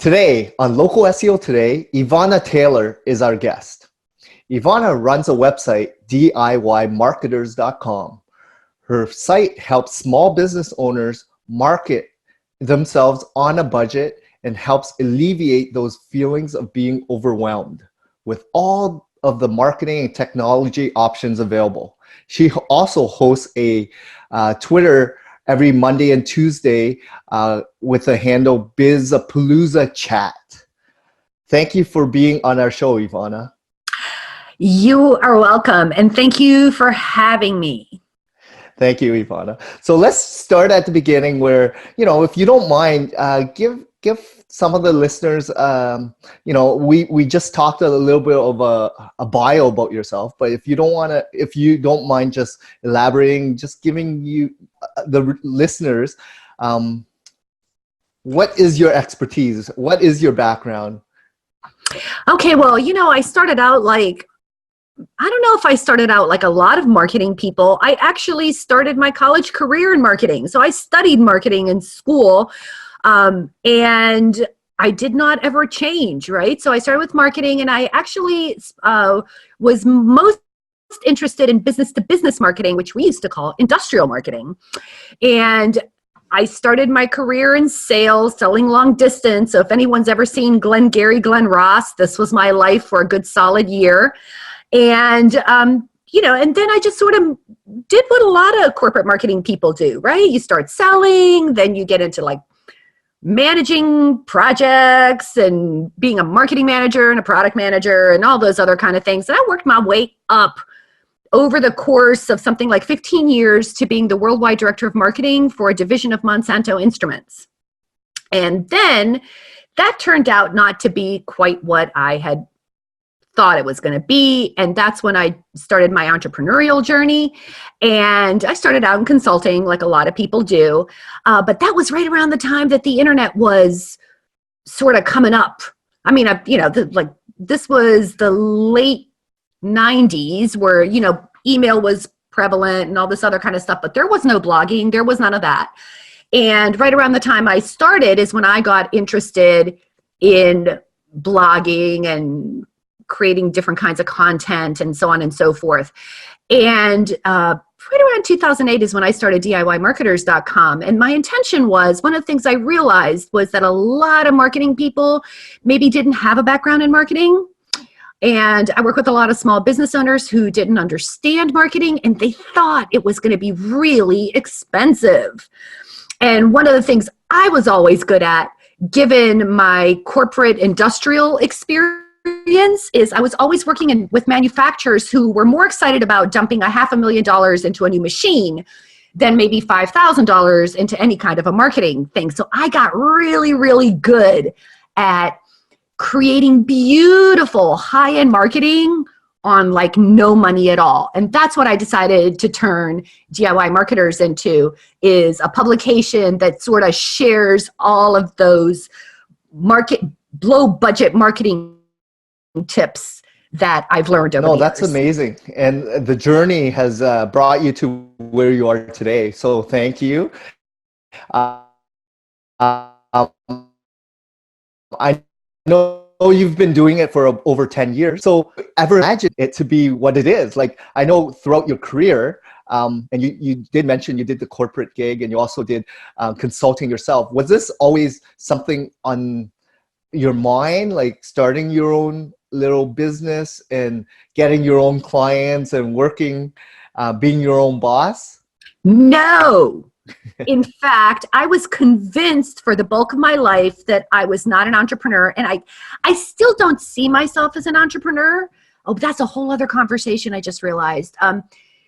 Today, on Local SEO Today, Ivana Taylor is our guest. Ivana runs a website, DIYmarketers.com. Her site helps small business owners market themselves on a budget and helps alleviate those feelings of being overwhelmed with all of the marketing and technology options available. She also hosts a Twitter every Monday and Tuesday with the handle Bizapalooza Chat. Thank you for being on our show, Ivana. You are welcome, and thank you for having me. Thank you, Ivana. So let's start at the beginning where, if you don't mind, give some of the listeners, we just talked a little bit of a bio about yourself, but if you don't mind just elaborating, just giving you the listeners, what is your expertise? What is your background? Okay, well, I started out I don't know if I started out like a lot of marketing people. I actually started my college career in marketing. So I studied marketing in school, and I did not ever change, right? So I started with marketing, and I actually was most interested in business-to-business marketing, which we used to call industrial marketing. And I started my career in sales, selling long distance. So if anyone's ever seen Glenn Ross, this was my life for a good solid year. And, and then I just sort of did what a lot of corporate marketing people do, right? You start selling, then you get into like managing projects and being a marketing manager and a product manager and all those other kind of things. And I worked my way up over the course of something like 15 years to being the worldwide director of marketing for a division of Monsanto Instruments. And then that turned out not to be quite what I had thought it was going to be. And that's when I started my entrepreneurial journey. And I started out in consulting like a lot of people do. But that was right around the time that the internet was sort of coming up. I mean, this was the late 90s where, email was prevalent and all this other kind of stuff, but there was no blogging. There was none of that. And right around the time I started is when I got interested in blogging and creating different kinds of content and so on and so forth. And right around 2008 is when I started DIYmarketers.com. And my intention was, one of the things I realized was that a lot of marketing people maybe didn't have a background in marketing. And I work with a lot of small business owners who didn't understand marketing, and they thought it was going to be really expensive. And one of the things I was always good at, given my corporate industrial experience, is I was always working with manufacturers who were more excited about dumping $500,000 into a new machine than maybe $5,000 into any kind of a marketing thing. So I got really, really good at creating beautiful high-end marketing on like no money at all. And that's what I decided to turn DIY Marketers into, is a publication that sort of shares all of those low budget marketing tips that I've learned over the years. That's amazing. And the journey has brought you to where you are today. So thank you. I know you've been doing it for over 10 years. So ever imagine it to be what it is? Like, I know throughout your career, and you did mention you did the corporate gig and you also did consulting yourself. Was this always something on your mind, like starting your own little business and getting your own clients and working, being your own boss? No. In fact, I was convinced for the bulk of my life that I was not an entrepreneur. And I still don't see myself as an entrepreneur. Oh, that's a whole other conversation, I just realized.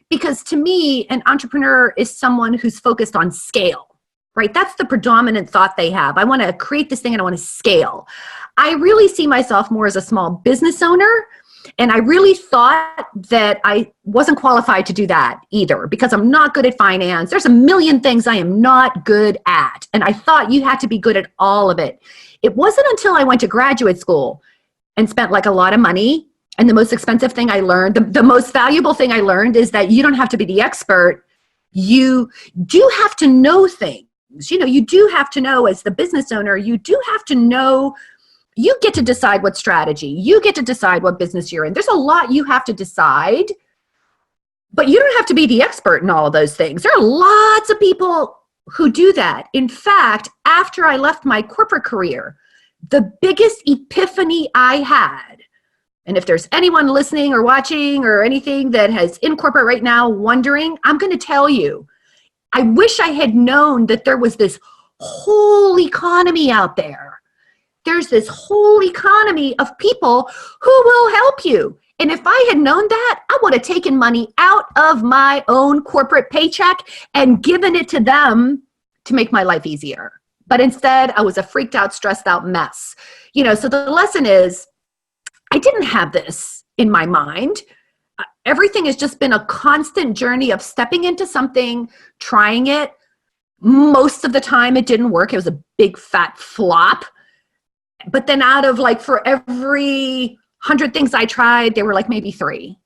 Because to me, an entrepreneur is someone who's focused on scale, right? That's the predominant thought they have. I want to create this thing and I want to scale. I really see myself more as a small business owner. And I really thought that I wasn't qualified to do that either, because I'm not good at finance. There's a million things I am not good at. And I thought you had to be good at all of it. It wasn't until I went to graduate school and spent like a lot of money. And the most expensive thing I learned, the most valuable thing I learned, is that you don't have to be the expert. You do have to know things. you do have to know, as the business owner, you do have to know, you get to decide what strategy, you get to decide what business you're in. There's a lot you have to decide, but you don't have to be the expert in all of those things. There are lots of people who do that. In fact, after I left my corporate career, the biggest epiphany I had, and if there's anyone listening or watching or anything that has in corporate right now wondering, I'm going to tell you, I wish I had known that there was this whole economy out there. There's this whole economy of people who will help you. And if I had known that, I would have taken money out of my own corporate paycheck and given it to them to make my life easier. But instead, I was a freaked out, stressed out mess. So the lesson is, I didn't have this in my mind. Everything has just been a constant journey of stepping into something, trying it. Most of the time it didn't work. It was a big fat flop. But then out of for every 100 things I tried, there were maybe 3.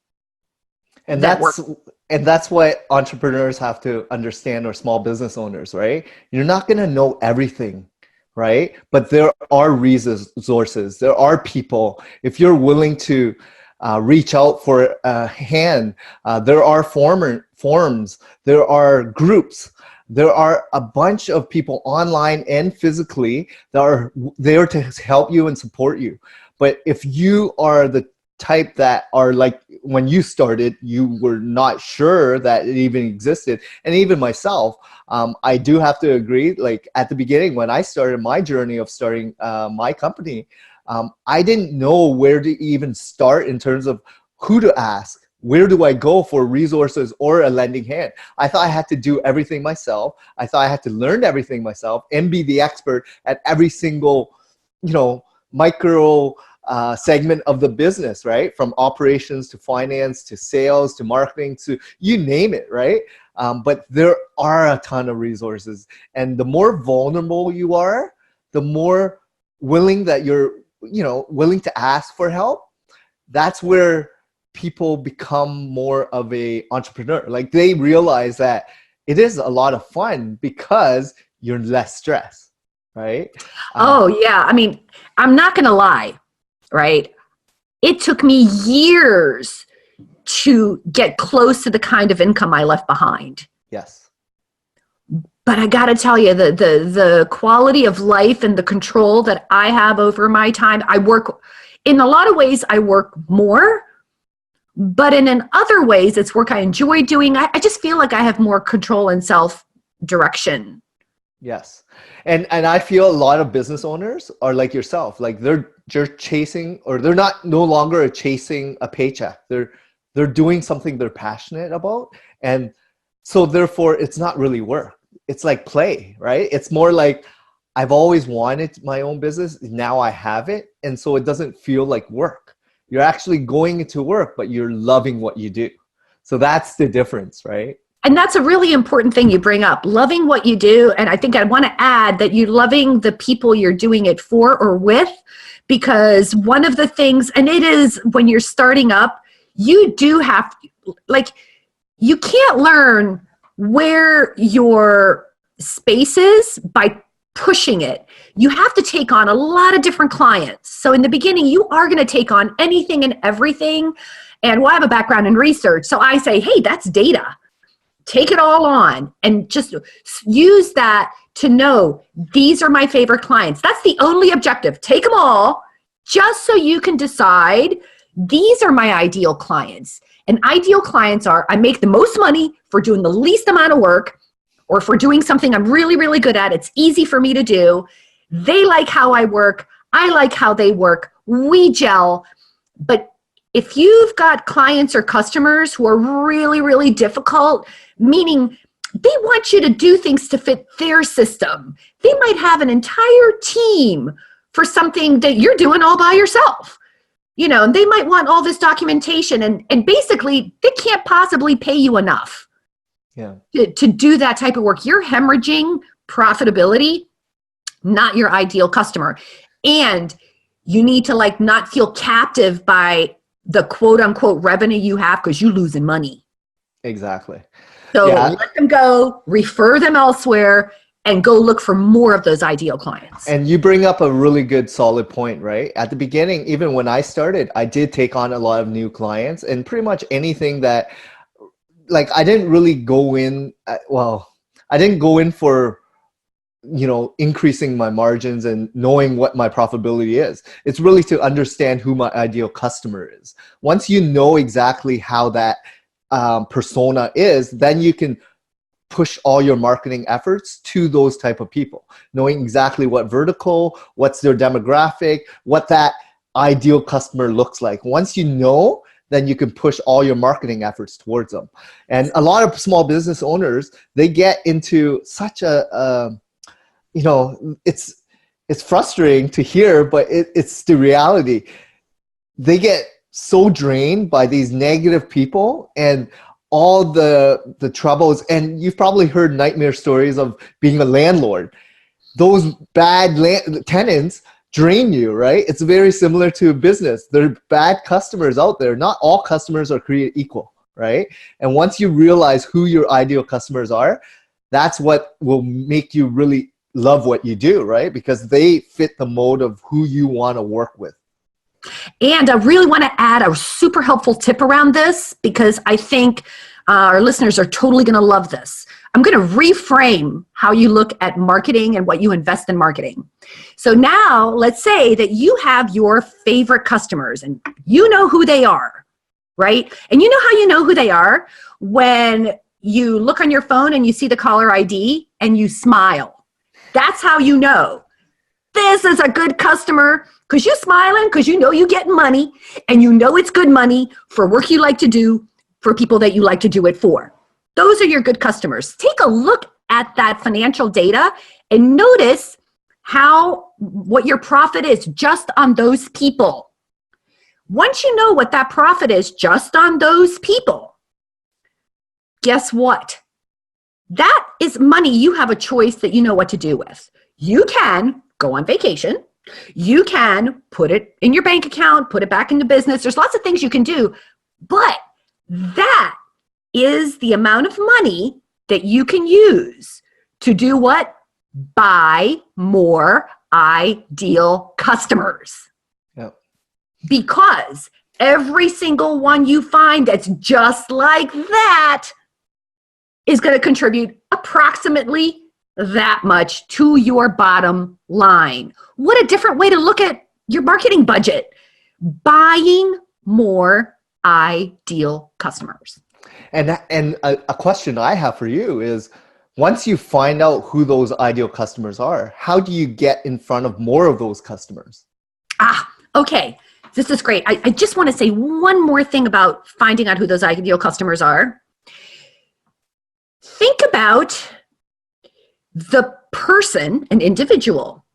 And that's what entrepreneurs have to understand, or small business owners, right? You're not going to know everything, right? But there are resources. There are people. If you're willing to reach out for a hand, there are forums, there are groups, there are a bunch of people online and physically that are there to help you and support you. But if you are the type that are when you started, you were not sure that it even existed. And even myself, I do have to agree, at the beginning when I started my journey of starting my company, I didn't know where to even start in terms of who to ask. Where do I go for resources or a lending hand? I thought I had to do everything myself. I thought I had to learn everything myself and be the expert at every single, micro segment of the business, right? From operations to finance to sales to marketing to you name it, right? But there are a ton of resources. And the more vulnerable you are, the more willing that you're, willing to ask for help. That's where people become more of a entrepreneur. They realize that it is a lot of fun because you're less stressed, right? Oh yeah. I mean, I'm not going to lie, right? It took me years to get close to the kind of income I left behind. Yes. But I got to tell you, the quality of life and the control that I have over my time, in a lot of ways, I work more. But in other ways, it's work I enjoy doing. I just feel like I have more control and self-direction. Yes. And I feel a lot of business owners are like yourself. They're chasing, or they're no longer chasing a paycheck. They're doing something they're passionate about. And so therefore, it's not really work. It's like play, right? It's more like, I've always wanted my own business. Now I have it. And so it doesn't feel like work. You're actually going into work, but you're loving what you do. So that's the difference, right? And that's a really important thing you bring up, loving what you do. And I think I want to add that you're loving the people you're doing it for or with, because one of the things, and it is when you're starting up, you do have, you can't learn where your space is by pushing it. You have to take on a lot of different clients. So in the beginning, you are going to take on anything and everything. And I have a background in research. So I say, hey, that's data. Take it all on and just use that to know these are my favorite clients. That's the only objective. Take them all just so you can decide these are my ideal clients. And ideal clients are, I make the most money for doing the least amount of work, or for doing something I'm really, really good at. It's easy for me to do. They like how I work. I like how they work. We gel. But if you've got clients or customers who are really, really difficult, meaning they want you to do things to fit their system, they might have an entire team for something that you're doing all by yourself. And they might want all this documentation, and basically they can't possibly pay you enough. Yeah. To do that type of work. You're hemorrhaging profitability, not your ideal customer. And you need to not feel captive by the quote unquote revenue you have, because you're losing money. Exactly. So let them go, refer them elsewhere, and go look for more of those ideal clients. And you bring up a really good solid point, right? At the beginning, even when I started, I did take on a lot of new clients, and pretty much anything that, like, I didn't really go in, I didn't go in for, increasing my margins and knowing what my profitability is. It's really to understand who my ideal customer is. Once you know exactly how that persona is, then you can push all your marketing efforts to those type of people, knowing exactly what vertical, what's their demographic, what that ideal customer looks like. Once you know, then you can push all your marketing efforts towards them. And a lot of small business owners, they get into such a, it's frustrating to hear, but it's the reality. They get so drained by these negative people and all the troubles. And you've probably heard nightmare stories of being a landlord. Those bad tenants drain you, right? It's very similar to business. There are bad customers out there. Not all customers are created equal, right? And once you realize who your ideal customers are, that's what will make you really love what you do, right? Because they fit the mode of who you want to work with. And I really want to add a super helpful tip around this, because I think our listeners are totally going to love this. I'm going to reframe how you look at marketing and what you invest in marketing. So now let's say that you have your favorite customers and you know who they are, right? And you know how you know who they are? When you look on your phone and you see the caller ID and you smile. That's how you know this is a good customer, because you're smiling, because you know you get money, and you know it's good money for work you like to do, for people that you like to do it for. Those are your good customers. Take a look at that financial data and notice what your profit is just on those people. Once you know what that profit is just on those people, guess what? That is money you have a choice that you know what to do with. You can go on vacation. You can put it in your bank account, put it back into business. There's lots of things you can do, but that is the amount of money that you can use to do what? Buy more ideal customers. Yep. Because every single one you find that's just like that is going to contribute approximately that much to your bottom line. What a different way to look at your marketing budget. Buying more ideal customers. And a question I have for you is, once you find out who those ideal customers are, how do you get in front of more of those customers? Okay. This is great. I just want to say one more thing about finding out who those ideal customers are. Think about the person, an individual,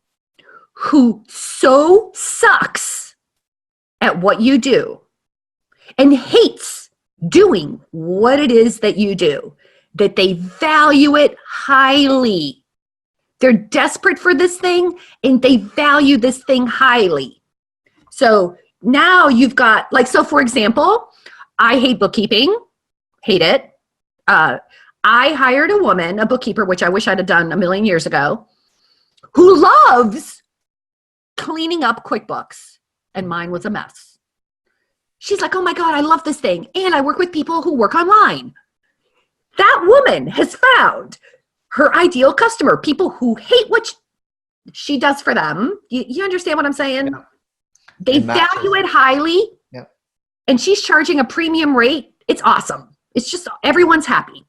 who so sucks at what you do and hates doing what it is that you do, that they value it highly. They're desperate for this thing and they value this thing highly. So now you've got, so for example, I hate bookkeeping, hate it. I hired a woman, a bookkeeper, which I wish I'd have done a million years ago, who loves cleaning up QuickBooks, and mine was a mess. She's like, oh my God, I love this thing. And I work with people who work online. That woman has found her ideal customer, people who hate what she does for them. You understand what I'm saying? Yeah. They value it highly. Yeah. And she's charging a premium rate. It's awesome. It's just everyone's happy.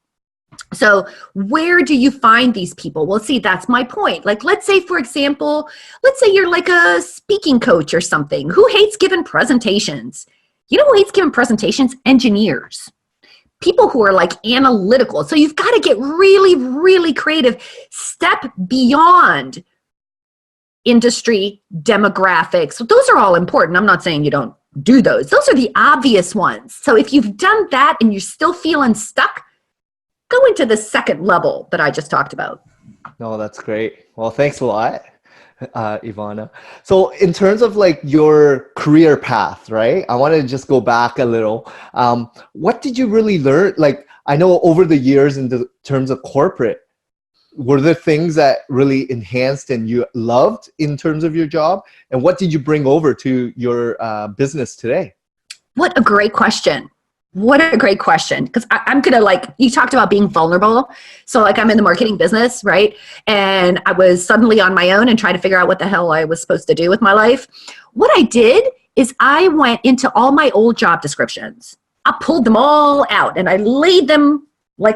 So where do you find these people? Well, see, that's my point. Let's say, for example, you're like a speaking coach or something. Who hates giving presentations? You know who hates giving presentations? Engineers. People who are analytical. So you've got to get really, really creative. Step beyond industry demographics. Those are all important. I'm not saying you don't do those. Those are the obvious ones. So if you've done that and you're still feeling stuck, go into the second level that I just talked about. No, that's great. Well, thanks a lot, Ivana. So in terms of your career path, right? I want to just go back a little. What did you really learn? I know over the years in the terms of corporate, were there things that really enhanced and you loved in terms of your job? And what did you bring over to your business today? What a great question. What a great question. Because I'm going to you talked about being vulnerable. So I'm in the marketing business, right? And I was suddenly on my own and trying to figure out what the hell I was supposed to do with my life. What I did is I went into all my old job descriptions. I pulled them all out and I laid them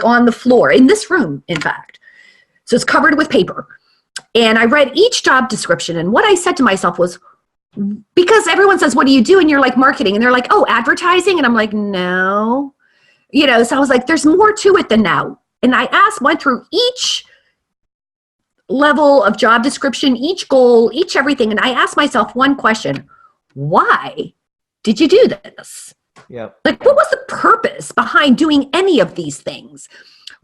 on the floor in this room, in fact. So it's covered with paper. And I read each job description. And what I said to myself was, because everyone says, what do you do? And you're like, marketing. And they're like, oh, advertising. And I'm like, no. So I was like, there's more to it than now. And I went through each level of job description, each goal, each everything. And I asked myself one question: why did you do this? Yeah. What was the purpose behind doing any of these things?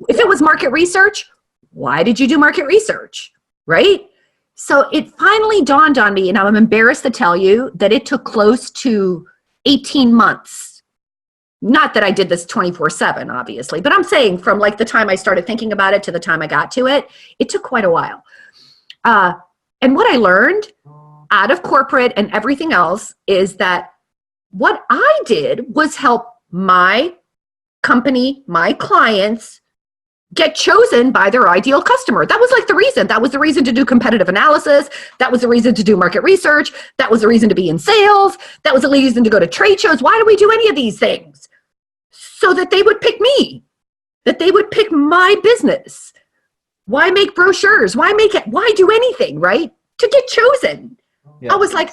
If it was market research, why did you do market research? Right? So it finally dawned on me, and I'm embarrassed to tell you that it took close to 18 months. Not that I did this 24/7, obviously, but I'm saying from the time I started thinking about it to the time I got to it, it took quite a while. And what I learned out of corporate and everything else is that what I did was help my company, my clients, get chosen by their ideal customer. That was the reason. That was the reason to do competitive analysis. That was the reason to do market research. That was the reason to be in sales. That was the reason to go to trade shows. Why do we do any of these things? So that they would pick me, that they would pick my business. Why make brochures? Why do anything, right? To get chosen. Yeah. I was like,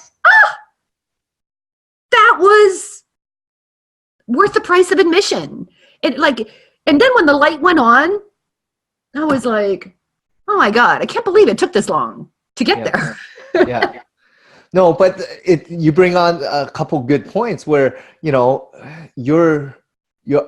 that was worth the price of admission. And then when the light went on, I was like, oh my God, I can't believe it took this long to get there. Yeah. No, but you bring on a couple good points where, your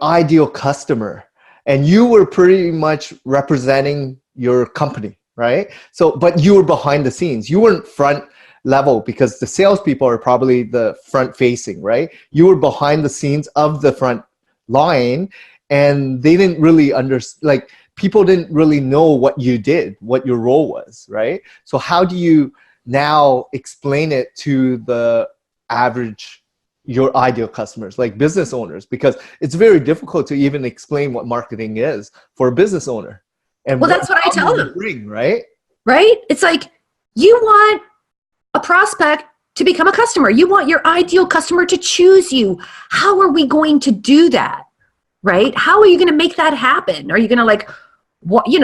ideal customer, and you were pretty much representing your company, right? So, but you were behind the scenes. You weren't front level because the salespeople are probably the front facing, right? You were behind the scenes of the front line. And they didn't really understand, people didn't really know what you did, what your role was, right? So how do you now explain it to the average, your ideal customers, like business owners? Because it's very difficult to even explain what marketing is for a business owner. And that's what I tell them. Right? Right? It's you want a prospect to become a customer. You want your ideal customer to choose you. How are we going to do that? Right? How are you going to make that happen? Are you going to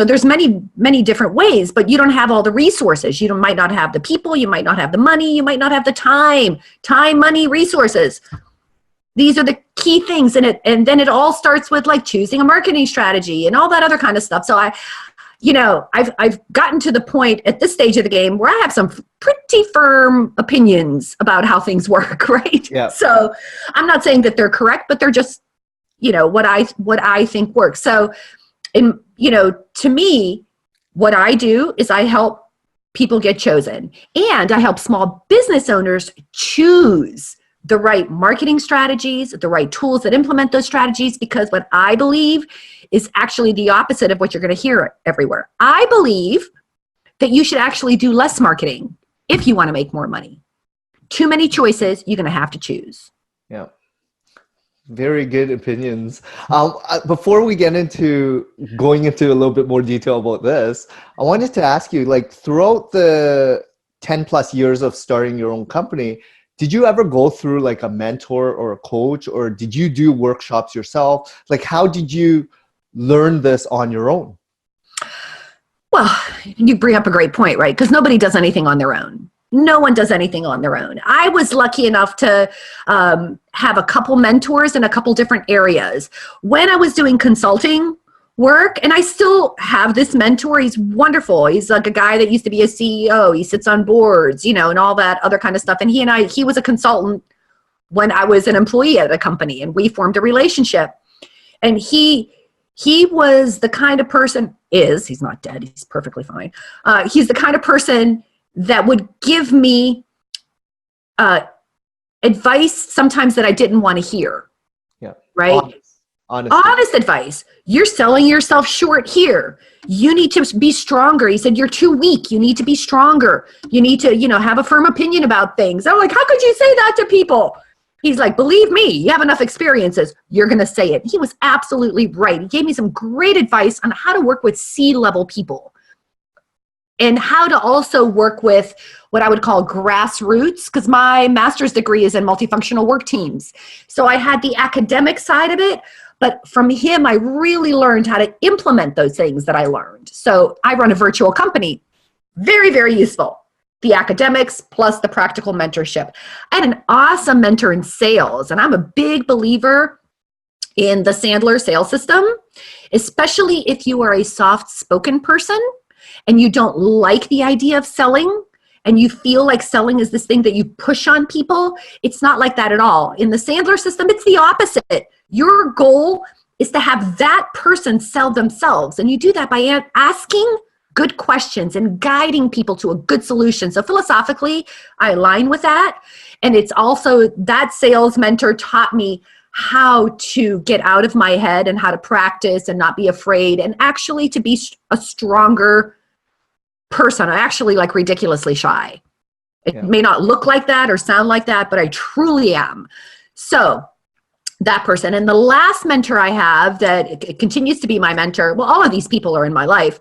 there's many different ways, but you don't have all the resources. You might not have the people. You might not have the money. You might not have the time, money, resources. These are the key things. And then it all starts with choosing a marketing strategy and all that other kind of stuff. So I've gotten to the point at this stage of the game where I have some pretty firm opinions about how things work. Right. Yeah. So I'm not saying that they're correct, but they're just, what I think works. So, to me, what I do is I help people get chosen, and I help small business owners choose the right marketing strategies, the right tools that implement those strategies, because what I believe is actually the opposite of what you're going to hear everywhere. I believe that you should actually do less marketing if you want to make more money. Too many choices, you're going to have to choose. Yeah. Very good opinions. Before we get into going into a little bit more detail about this, I wanted to ask you, throughout the 10 plus years of starting your own company, did you ever go through a mentor or a coach, or did you do workshops yourself? How did you learn this on your own? Well, you bring up a great point, right? Because nobody does anything on their own. No one does anything on their own. I was lucky enough to have a couple mentors in a couple different areas. When I was doing consulting work, and I still have this mentor, he's wonderful. He's a guy that used to be a CEO. He sits on boards, and all that other kind of stuff. And he was a consultant when I was an employee at a company, and we formed a relationship. And he was the kind of person, he's not dead, he's perfectly fine. He's the kind of person that would give me advice sometimes that I didn't want to hear. Yeah. Right? Honest Honest advice. advice. You're selling yourself short here. You need to be stronger. He said, you're too weak. You need to be stronger. You need to, have a firm opinion about things. I'm like, how could you say that to people? He's like, believe me, you have enough experiences. You're going to say it. He was absolutely right. He gave me some great advice on how to work with C-level people and how to also work with what I would call grassroots, because my master's degree is in multifunctional work teams. So I had the academic side of it, but from him, I really learned how to implement those things that I learned. So I run a virtual company. Very, very useful. The academics plus the practical mentorship. I had an awesome mentor in sales, and I'm a big believer in the Sandler sales system, especially if you are a soft-spoken person and you don't like the idea of selling and you feel like selling is this thing that you push on people. It's not like that at all. In the Sandler system, it's the opposite. Your goal is to have that person sell themselves, and you do that by asking good questions and guiding people to a good solution. So philosophically, I align with that. And it's also that sales mentor taught me how to get out of my head and how to practice and not be afraid and actually to be a stronger person. I'm actually like ridiculously shy. It may not look like that or sound like that, but I truly am. So that person. And the last mentor I have that it continues to be my mentor, well, all of these people are in my life,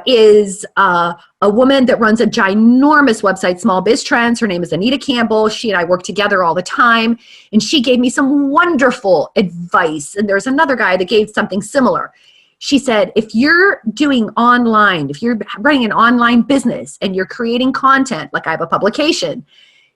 is a woman that runs a ginormous website, Small Biz Trends. Her name is Anita Campbell. She and I work together all the time. And she gave me some wonderful advice. And there's another guy that gave something similar. She said, if you're doing online, if you're running an online business and you're creating content, like I have a publication,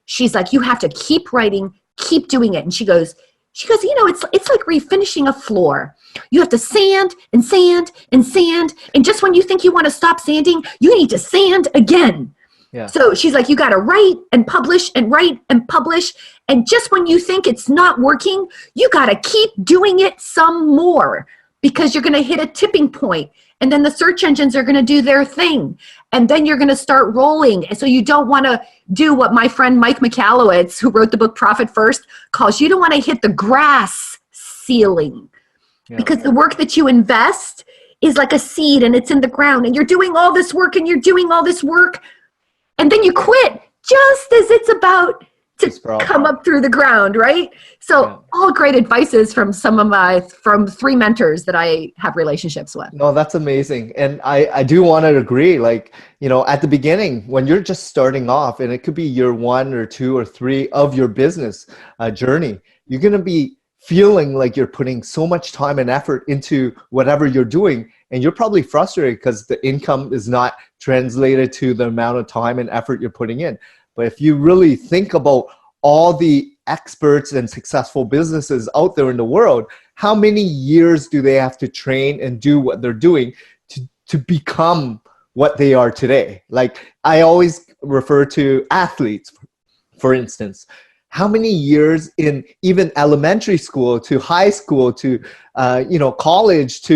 she's like, you have to keep writing, keep doing it. And she goes, it's like refinishing a floor. You have to sand and sand and sand. And just when you think you want to stop sanding, you need to sand again. Yeah. So she's like, you got to write and publish and write and publish. And just when you think it's not working, you got to keep doing it some more, because you're going to hit a tipping point, and then the search engines are going to do their thing, and then you're going to start rolling. And so you don't want to do what my friend Mike Michalowicz, who wrote the book Profit First, calls, you don't want to hit the grass ceiling. Yeah. Because the work that you invest is like a seed, and it's in the ground, and you're doing all this work and you're doing all this work, and then you quit just as it's about to come up through the ground, right? So all great advices from from three mentors that I have relationships with. No, that's amazing. And I do want to agree, like, at the beginning, when you're just starting off, and it could be year 1 or 2 or 3 of your business journey, you're going to be feeling like you're putting so much time and effort into whatever you're doing. And you're probably frustrated because the income is not translated to the amount of time and effort you're putting in. But if you really think about all the experts and successful businesses out there in the world, how many years do they have to train and do what they're doing to become what they are today? Like, I always refer to athletes, for instance. How many years in even elementary school to high school to college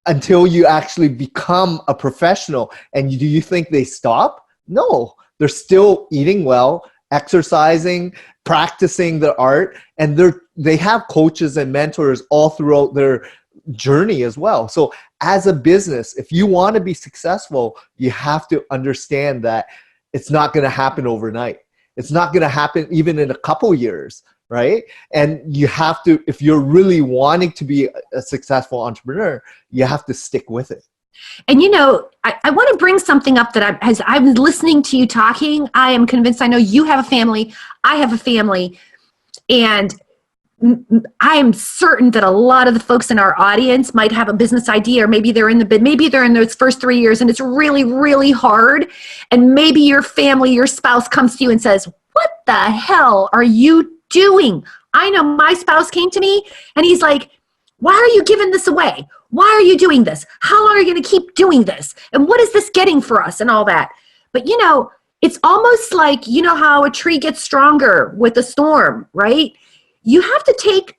until you actually become a professional? And do you think they stop? No. They're still eating well, exercising, practicing the art, and they have coaches and mentors all throughout their journey as well. So as a business, if you want to be successful, you have to understand that it's not going to happen overnight. It's not going to happen even in a couple years, right? And you have to, if you're really wanting to be a successful entrepreneur, you have to stick with it. And I want to bring something up that as I'm listening to you talking, I am convinced, I know you have a family, I have a family, and I am certain that a lot of the folks in our audience might have a business idea, or maybe they're in those first 3 years and it's really, really hard. And maybe your family, your spouse comes to you and says, what the hell are you doing? I know my spouse came to me and he's like, why are you giving this away? Why are you doing this? How long are you going to keep doing this? And what is this getting for us and all that? But it's almost like, how a tree gets stronger with a storm, right? You have to take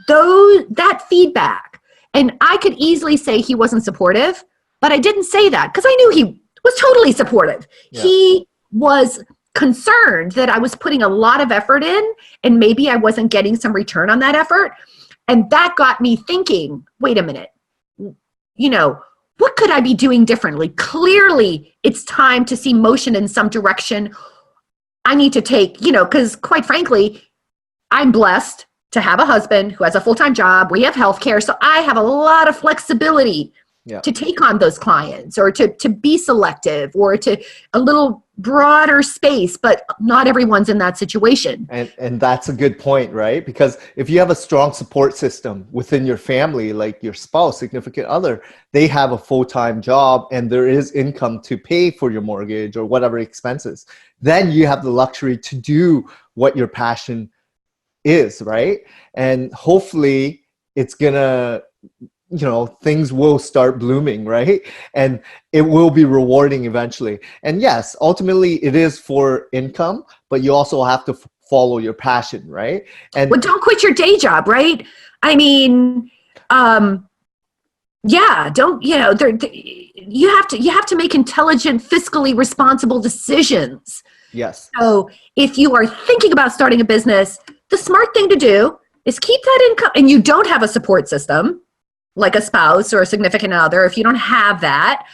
that feedback. And I could easily say he wasn't supportive, but I didn't say that because I knew he was totally supportive. Yeah. He was concerned that I was putting a lot of effort in and maybe I wasn't getting some return on that effort. And that got me thinking, wait a minute, you know, what could I be doing differently? Clearly, it's time to see motion in some direction. I need to take, you know, because quite frankly, I'm blessed to have a husband who has a full-time job. We have healthcare. So I have a lot of flexibility Yeah. to take on those clients or to be selective or to a little broader space, but not everyone's in that situation. And that's a good point, right? Because if you have a strong support system within your family, like your spouse, significant other, they have a full-time job and there is income to pay for your mortgage or whatever expenses, then you have the luxury to do what your passion is, right? And hopefully it's gonna, you know, things will start blooming, right? And it will be rewarding eventually. And yes, ultimately it is for income, but you also have to follow your passion, right? And well, don't quit your day job, right? I mean, yeah, don't, you know, you have to make intelligent, fiscally responsible decisions. yes. So if you are thinking about starting a business, the smart thing to do is keep that income, and you don't have a support system like a spouse or a significant other. If you don't have that,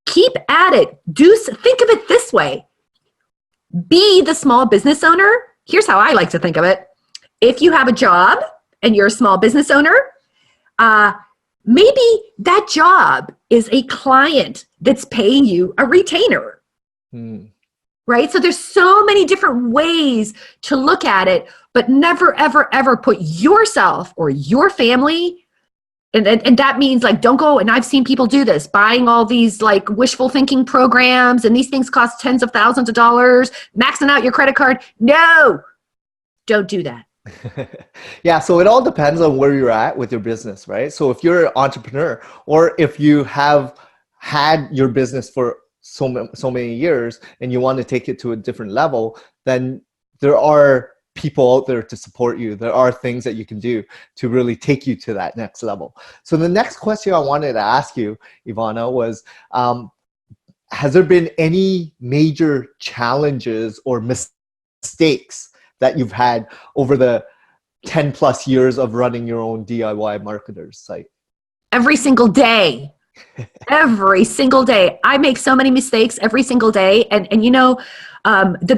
keep at it. Think of it this way. Be the small business owner. Here's how I like to think of it. If you have a job and you're a small business owner, maybe that job is a client that's paying you a retainer. Right? So there's so many different ways to look at it, but never, ever, ever put yourself or your family, and that means like, don't go, and I've seen people do this, buying all these like wishful thinking programs, and these things cost tens of thousands of dollars, maxing out your credit card. No, don't do that. Yeah, so it all depends on where you're at with your business, right? So if you're an entrepreneur or if you have had your business for so many years and you want to take it to a different level, then there are people out there to support you. There are things that you can do to really take you to that next level. So the next question I wanted to ask you, Ivana, was has there been any major challenges or mistakes that you've had over the 10 plus years of running your own DIY marketers site? Every single day. Every single day. I make so many mistakes every single day. And you know, the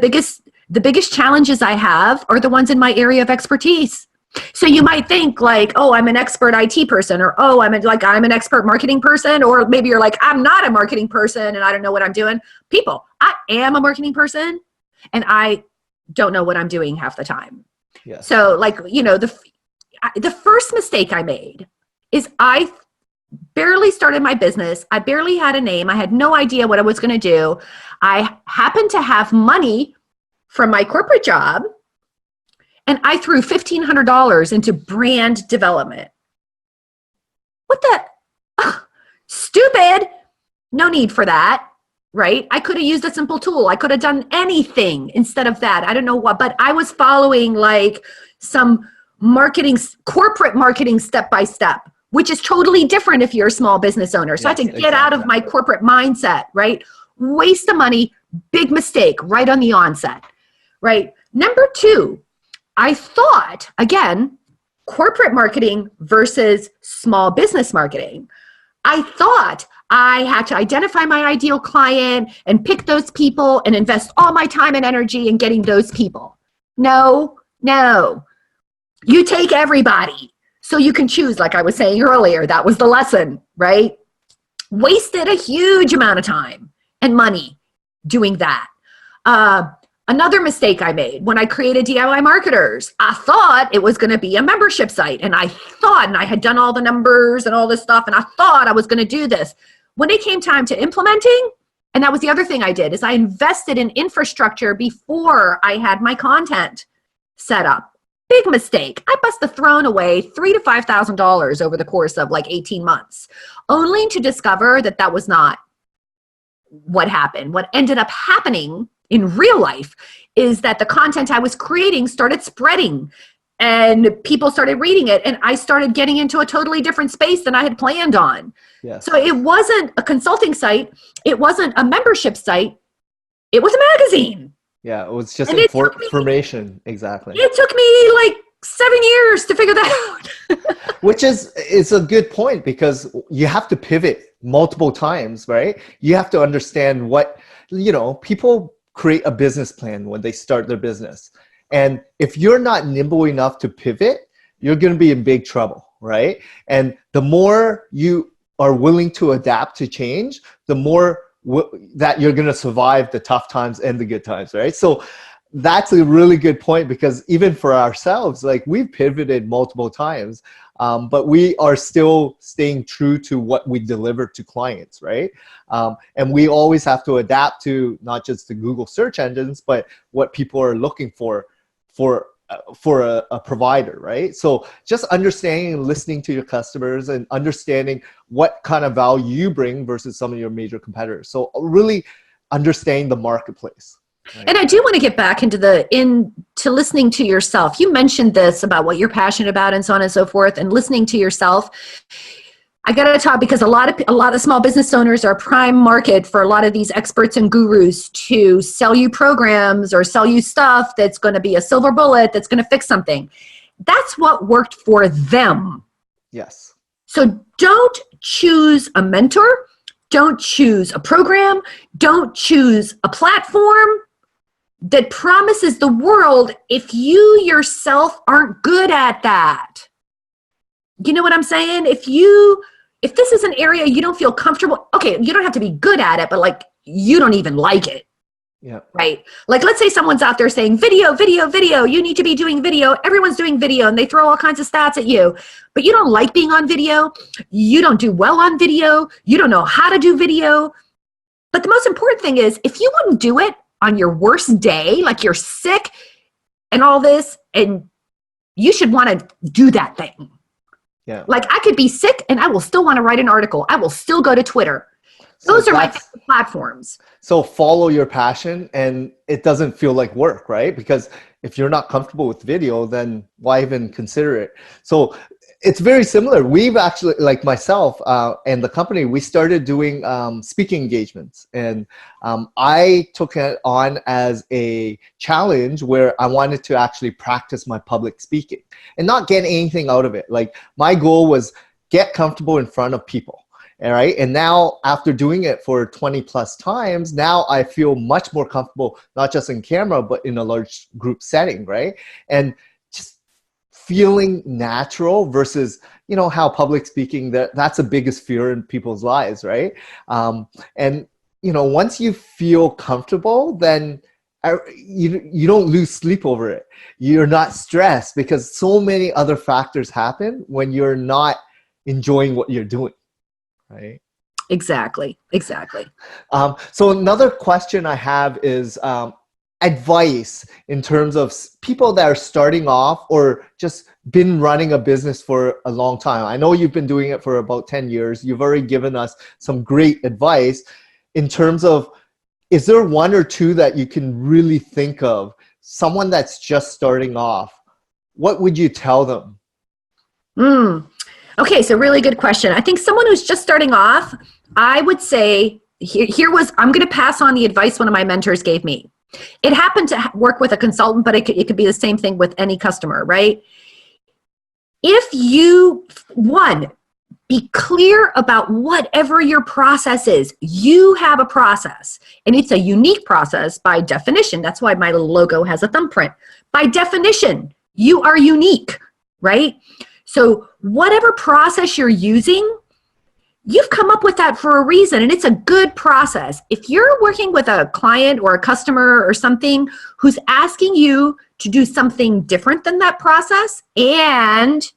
biggest challenges I have are the ones in my area of expertise. So you might think like, oh, I'm an expert IT person, or oh, I'm an expert marketing person, or maybe you're like, I'm not a marketing person and I don't know what I'm doing. People, I am a marketing person and I don't know what I'm doing half the time. Yes. So like, you know, the first mistake I made is I barely started my business. I barely had a name. I had no idea what I was going to do. I happened to have money from my corporate job, and I threw $1,500 into brand development. What the? Stupid. No need for that, right? I could have used a simple tool. I could have done anything instead of that. I don't know what, but I was following like some corporate marketing step by step, which is totally different if you're a small business owner. So yes, I had to get out of my corporate mindset, right? Waste of money, big mistake right on the onset, right? Number two, I thought, again, corporate marketing versus small business marketing. I thought I had to identify my ideal client and pick those people and invest all my time and energy in getting those people. No. You take everybody. So you can choose, like I was saying earlier, that was the lesson, right? Wasted a huge amount of time and money doing that. Another mistake I made when I created DIY Marketers, I thought it was going to be a membership site. And I had done all the numbers and all this stuff, and I thought I was going to do this. When it came time to implementing, and that was the other thing I did, is I invested in infrastructure before I had my content set up. Big mistake. I must have thrown away $3,000 to $5,000 over the course of like 18 months, only to discover that that was not what happened. What ended up happening in real life is that the content I was creating started spreading and people started reading it, and I started getting into a totally different space than I had planned on. Yes. So it wasn't a consulting site. It wasn't a membership site. It was a magazine. Yeah, it was just information. Exactly. It took me like 7 years to figure that out. Which is a good point, because you have to pivot multiple times, right? You have to understand what, people create a business plan when they start their business. And if you're not nimble enough to pivot, you're going to be in big trouble, right? And the more you are willing to adapt to change, the more that you're going to survive the tough times and the good times, right? So that's a really good point, because even for ourselves, like, we've pivoted multiple times, but we are still staying true to what we deliver to clients, right? And we always have to adapt to not just the Google search engines, but what people are looking for a provider, right? So just understanding and listening to your customers and understanding what kind of value you bring versus some of your major competitors. So really understanding the marketplace. Right. And I do want to get back into listening to yourself. You mentioned this about what you're passionate about and so on and so forth, and listening to yourself. I got to talk, because a lot of small business owners are prime market for a lot of these experts and gurus to sell you programs or sell you stuff that's going to be a silver bullet that's going to fix something. That's what worked for them. Yes. So don't choose a mentor. Don't choose a program. Don't choose a platform that promises the world if you yourself aren't good at that. You know what I'm saying? If this is an area you don't feel comfortable, okay, you don't have to be good at it, but like, you don't even like it. Yeah. Right? Like, let's say someone's out there saying video, you need to be doing video. Everyone's doing video, and they throw all kinds of stats at you, but you don't like being on video. You don't do well on video. You don't know how to do video. But the most important thing is, if you wouldn't do it on your worst day, like you're sick and all this, and you should want to do that thing. Yeah. Like, I could be sick and I will still want to write an article. I will still go to Twitter. Those are my favorite platforms. So follow your passion, and it doesn't feel like work, right? Because if you're not comfortable with video, then why even consider it? So it's very similar. We've actually, like myself and the company, we started doing speaking engagements. And I took it on as a challenge where I wanted to actually practice my public speaking and not get anything out of it. Like, my goal was get comfortable in front of people. All right. And now, after doing it for 20 plus times, now I feel much more comfortable, not just in camera, but in a large group setting. Right. And just feeling natural versus, how public speaking, that's the biggest fear in people's lives. Right. And, once you feel comfortable, then you don't lose sleep over it. You're not stressed, because so many other factors happen when you're not enjoying what you're doing. Right. Exactly. So another question I have is advice in terms of people that are starting off or just been running a business for a long time. I know you've been doing it for about 10 years. You've already given us some great advice in terms of, is there one or two that you can really think of, someone that's just starting off? What would you tell them? Okay, so really good question. I think someone who's just starting off, I would say, I'm going to pass on the advice one of my mentors gave me. It happened to work with a consultant, but it could be the same thing with any customer, right? Be clear about whatever your process is. You have a process, and it's a unique process by definition. That's why my little logo has a thumbprint. By definition, you are unique, right? So whatever process you're using, you've come up with that for a reason, and it's a good process. If you're working with a client or a customer or something who's asking you to do something different than that process, and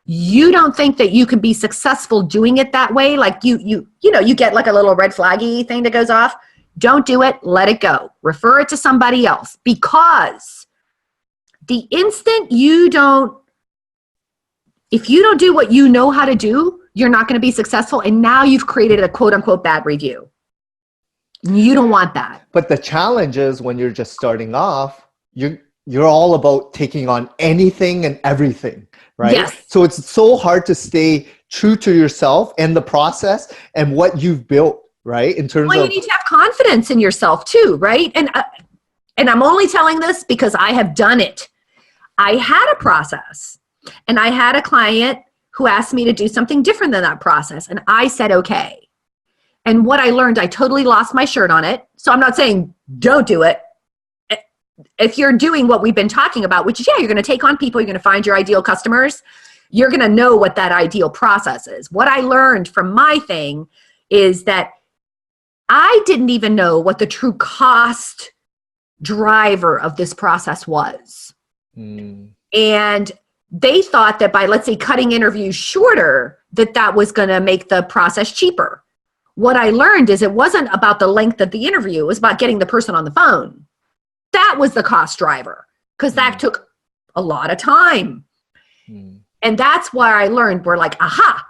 you don't think that you can be successful doing it that way, like you get like a little red flaggy thing that goes off, don't do it, let it go. Refer it to somebody else, because the instant if you don't do what you know how to do, you're not going to be successful. And now you've created a quote unquote bad review. You don't want that. But the challenge is, when you're just starting off, you're all about taking on anything and everything, right? Yes. So it's so hard to stay true to yourself and the process and what you've built, right? In terms of, you need to have confidence in yourself too, right? And I'm only telling this because I have done it. I had a process, and I had a client who asked me to do something different than that process, and I said, okay. And what I learned, I totally lost my shirt on it. So I'm not saying don't do it. If you're doing what we've been talking about, which is, yeah, you're going to take on people, you're going to find your ideal customers, you're going to know what that ideal process is. What I learned from my thing is that I didn't even know what the true cost driver of this process was. And they thought that by, let's say, cutting interviews shorter, that was going to make the process cheaper. What I learned is it wasn't about the length of the interview. It was about getting the person on the phone. That was the cost driver, because that took a lot of time. And that's why I learned, we're like, aha,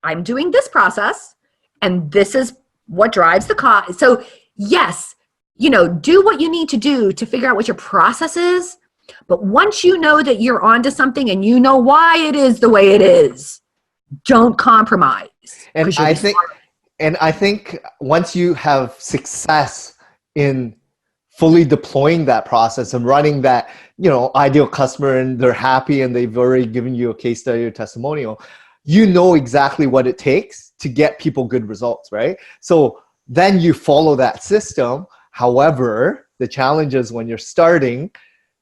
I'm doing this process, and this is what drives the cost. So yes, do what you need to do to figure out what your process is. But once you know that you're onto something and you know why it is the way it is, don't compromise. And I think once you have success in fully deploying that process and running that, ideal customer, and they're happy and they've already given you a case study or testimonial, you know exactly what it takes to get people good results, right? So then you follow that system. However, the challenge is when you're starting,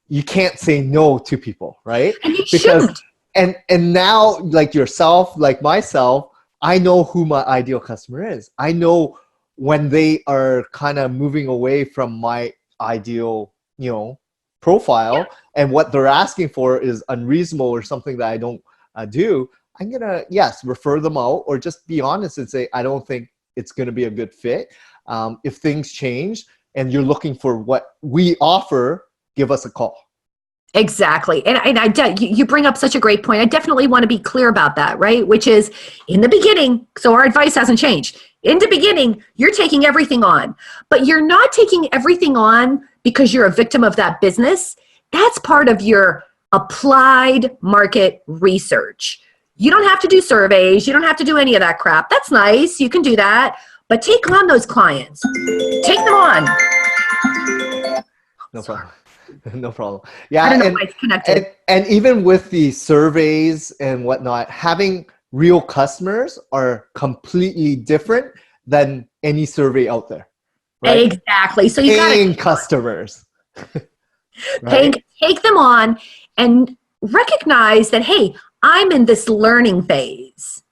you can't say no to people, right? And you shouldn't. And now, like yourself, like myself, I know who my ideal customer is. I know when they are kind of moving away from my ideal, profile, and what they're asking for is unreasonable or something that I don't do. I'm gonna, yes, refer them out, or just be honest and say, I don't think it's gonna be a good fit. If things change and you're looking for what we offer, give us a call. Exactly. And you bring up such a great point. I definitely want to be clear about that, right? Which is, in the beginning, so our advice hasn't changed. In the beginning, you're taking everything on, but you're not taking everything on because you're a victim of that business. That's part of your applied market research. You don't have to do surveys. You don't have to do any of that crap. That's nice. You can do that, but take on those clients. Take them on. No problem. No problem. Yeah, I don't know why it's connected. And even with the surveys and whatnot, having real customers are completely different than any survey out there. Right? Exactly. So you got customers. Right? Take them on and recognize that, hey, I'm in this learning phase.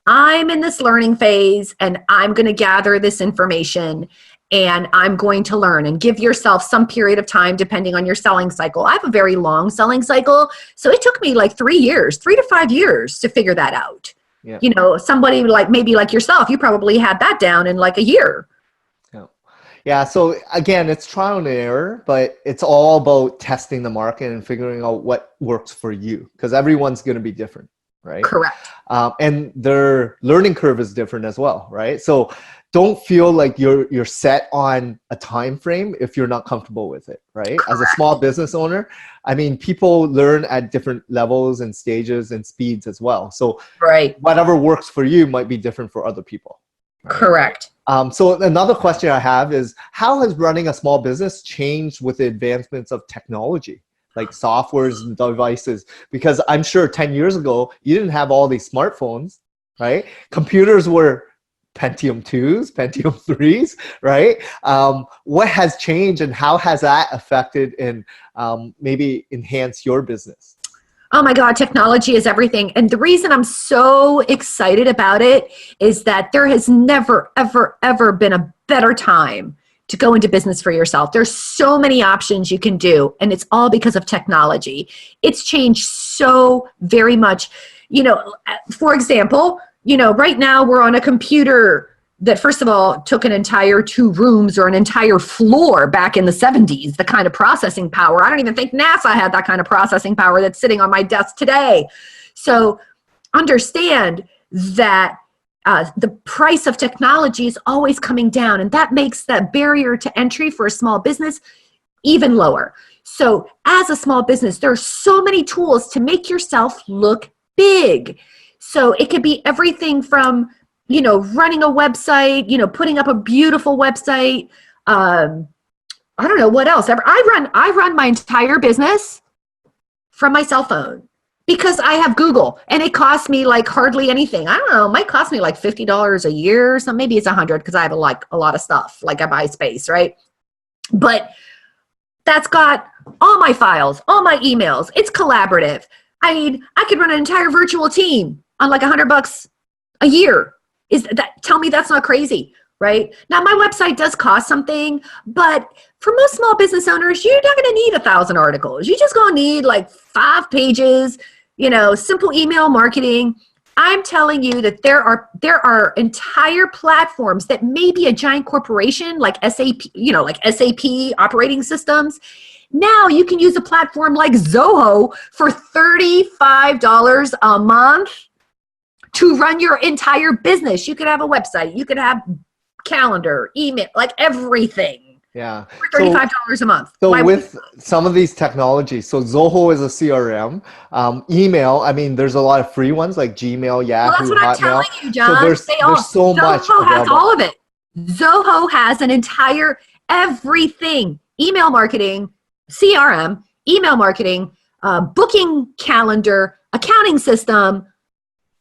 I'm in this learning phase, and I'm going to gather this information, and I'm going to learn, and give yourself some period of time depending on your selling cycle. I have a very long selling cycle, so it took me like 3 to 5 years to figure that out. Yeah. Somebody maybe like yourself, you probably had that down in like a year. Yeah, so again, it's trial and error, but it's all about testing the market and figuring out what works for you, because everyone's going to be different, right? Correct. And their learning curve is different as well, right? So don't feel like you're set on a time frame if you're not comfortable with it, right? Correct. As a small business owner, I mean, people learn at different levels and stages and speeds as well. So whatever works for you might be different for other people. Right? Correct. So another question I have is, how has running a small business changed with the advancements of technology, like softwares and devices? Because I'm sure 10 years ago, you didn't have all these smartphones, right? Computers were Pentium 2s, Pentium 3s, right? What has changed, and how has that affected and maybe enhanced your business? Oh my God, technology is everything. And the reason I'm so excited about it is that there has never, ever, ever been a better time to go into business for yourself. There's so many options you can do, and it's all because of technology. It's changed so very much. For example, right now we're on a computer that, first of all, took an entire 2 rooms or an entire floor back in the 70s, the kind of processing power. I don't even think NASA had that kind of processing power that's sitting on my desk today. So understand that the price of technology is always coming down, and that makes that barrier to entry for a small business even lower. So as a small business, there are so many tools to make yourself look big. So it could be everything from running a website, putting up a beautiful website. I don't know what else. I run my entire business from my cell phone because I have Google and it costs me like hardly anything. I don't know, it might cost me like $50 a year or something. Maybe it's 100 because I have like a lot of stuff, like I buy space, right? But that's got all my files, all my emails. It's collaborative. I mean, I could run an entire virtual team on like $100 a year. Is that, tell me that's not crazy, right? Now my website does cost something, but for most small business owners, you're not going to need 1,000 articles. You're just going to need like 5 pages, simple email marketing. I'm telling you that there are entire platforms that may be a giant corporation like SAP, like SAP operating systems. Now you can use a platform like Zoho for $35 a month to run your entire business. You could have a website, you could have calendar, email, like everything. Yeah. For $35 a month. So with some of these technologies, so Zoho is a CRM. Email, I mean, there's a lot of free ones like Gmail, Yahoo, well, that's what Hotmail. I'm telling you, John. So there's so much Zoho has available. all of it. Zoho has an entire everything. Email marketing, CRM, email marketing, booking calendar, accounting system,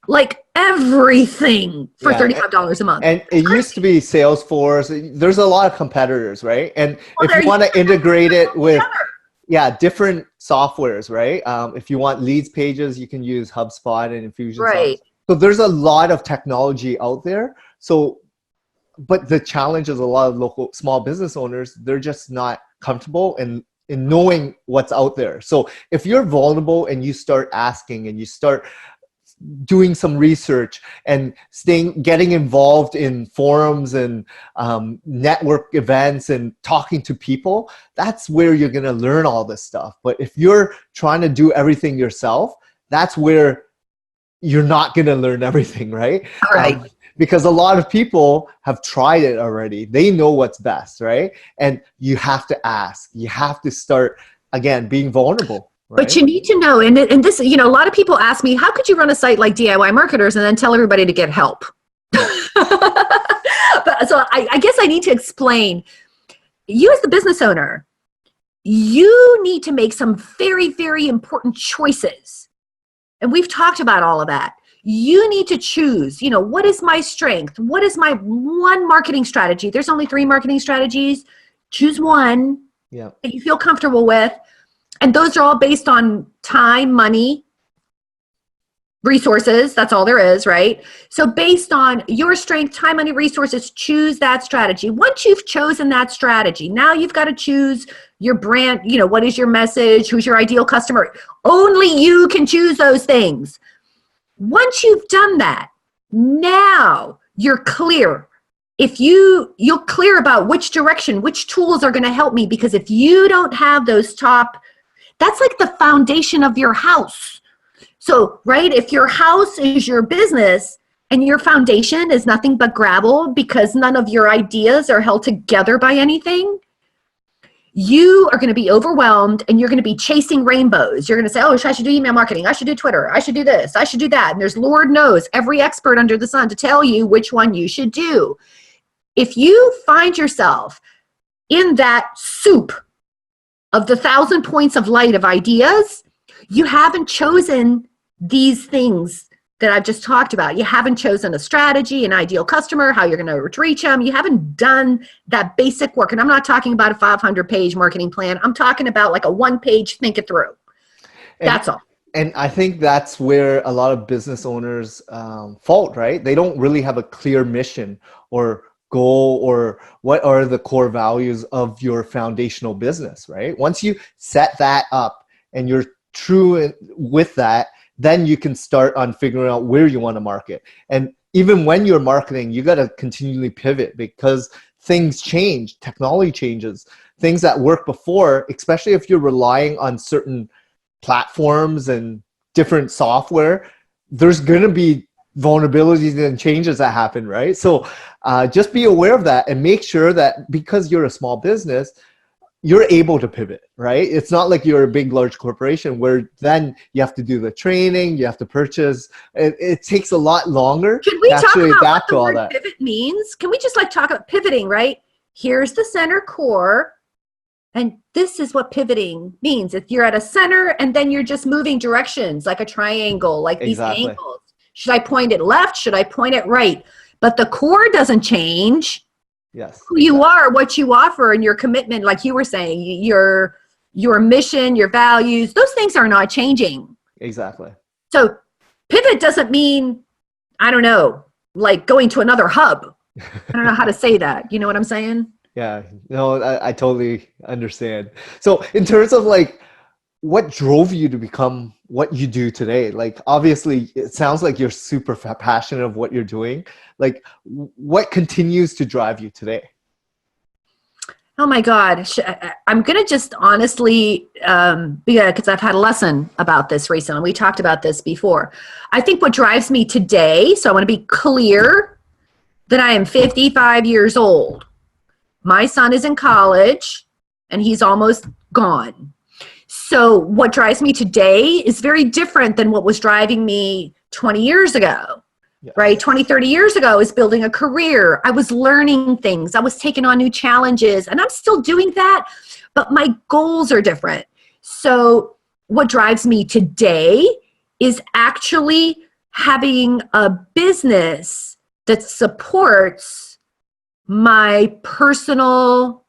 like everything for $35 a month. And it used to be Salesforce. There's a lot of competitors, right? And if you want to integrate it with different softwares, right? If you want leads pages, you can use HubSpot and Infusionsoft. Right. So there's a lot of technology out there. So, but the challenge is a lot of local small business owners, they're just not comfortable in knowing what's out there. So if you're vulnerable and you start asking and you start doing some research and getting involved in forums and network events and talking to people, that's where you're going to learn all this stuff. But if you're trying to do everything yourself, that's where you're not going to learn everything, right? All right. Because a lot of people have tried it already. They know what's best, right? And you have to ask. You have to start, again, being vulnerable. Right? But you need to know, and this, a lot of people ask me, how could you run a site like DIY Marketers and then tell everybody to get help? So I guess I need to explain, you as the business owner, you need to make some very, very important choices. And we've talked about all of that. You need to choose, what is my strength? What is my one marketing strategy? There's only 3 marketing strategies. Choose one that you feel comfortable with. And those are all based on time, money, resources. That's all there is, right? So based on your strength, time, money, resources, choose that strategy. Once you've chosen that strategy, now you've got to choose your brand. What is your message? Who's your ideal customer? Only you can choose those things. Once you've done that, now you're clear. If you're clear about which direction, which tools are going to help me, because if you don't have those that's like the foundation of your house. So, right, if your house is your business and your foundation is nothing but gravel because none of your ideas are held together by anything, you are going to be overwhelmed and you're going to be chasing rainbows. You're going to say, oh, I should do email marketing. I should do Twitter. I should do this. I should do that. And there's, Lord knows, every expert under the sun to tell you which one you should do. If you find yourself in that soup of the 1,000 points of light of ideas, you haven't chosen these things that I've just talked about. You haven't chosen a strategy, an ideal customer, how you're going to reach them. You haven't done that basic work. And I'm not talking about a 500-page marketing plan. I'm talking about like a 1-page think it through. That's all. And I think that's where a lot of business owners fault, right? They don't really have a clear mission or goal or what are the core values of your foundational business, right? Once you set that up and you're true with that, then you can start on figuring out where you want to market. And even when you're marketing, you got to continually pivot because things change, technology changes, things that work before, especially if you're relying on certain platforms and different software, there's going to be vulnerabilities and changes that happen, right? So just be aware of that and make sure that because you're a small business, you're able to pivot, right? It's not like you're a big, large corporation where then you have to do the training, you have to purchase. It takes a lot longer to actually adapt to all that. Pivot means? Can we just talk about pivoting, right? Here's the center core, And this is what pivoting means. If you're at a center and then you're just moving directions like a triangle, like these Exactly. angles. Should I point it left? Should I point it right? But the core doesn't change. Yes, Who you exactly. are, what you offer, and your commitment, like you were saying, your mission, your values, those things are not changing. Exactly. So pivot doesn't mean, I don't know, like going to another hub. I don't know how to say that. You know what I'm saying? Yeah, no, I totally understand. So in terms of like what drove you to become what you do today? Like obviously it sounds like you're super passionate of what you're doing. Like what continues to drive you today? Oh my God. I'm going to just honestly, because I've had a lesson about this recently. We talked about this before. I think what drives me today, so I want to be clear that I am 55 years old. My son is in college and he's almost gone. So what drives me today is very different than what was driving me 20 years ago. Right? Yes. 20, 30 years ago is building a career. I was learning things. I was taking on new challenges and I'm still doing that, but my goals are different. So what drives me today is actually having a business that supports my personal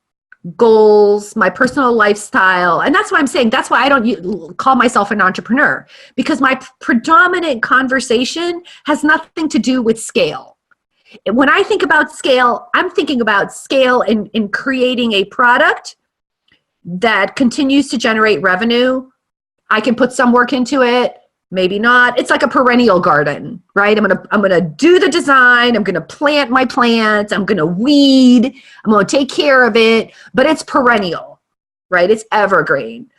goals, my personal lifestyle. And that's why I'm saying, that's why I don't call myself an entrepreneur, because my predominant conversation has nothing to do with scale. When I think about scale, I'm thinking about scale in creating a product that continues to generate revenue. I can put some work into it, maybe not. It's like a perennial garden, right? I'm gonna do the design, I'm gonna plant my plants, I'm gonna weed, I'm gonna take care of it, but it's perennial, right? It's evergreen.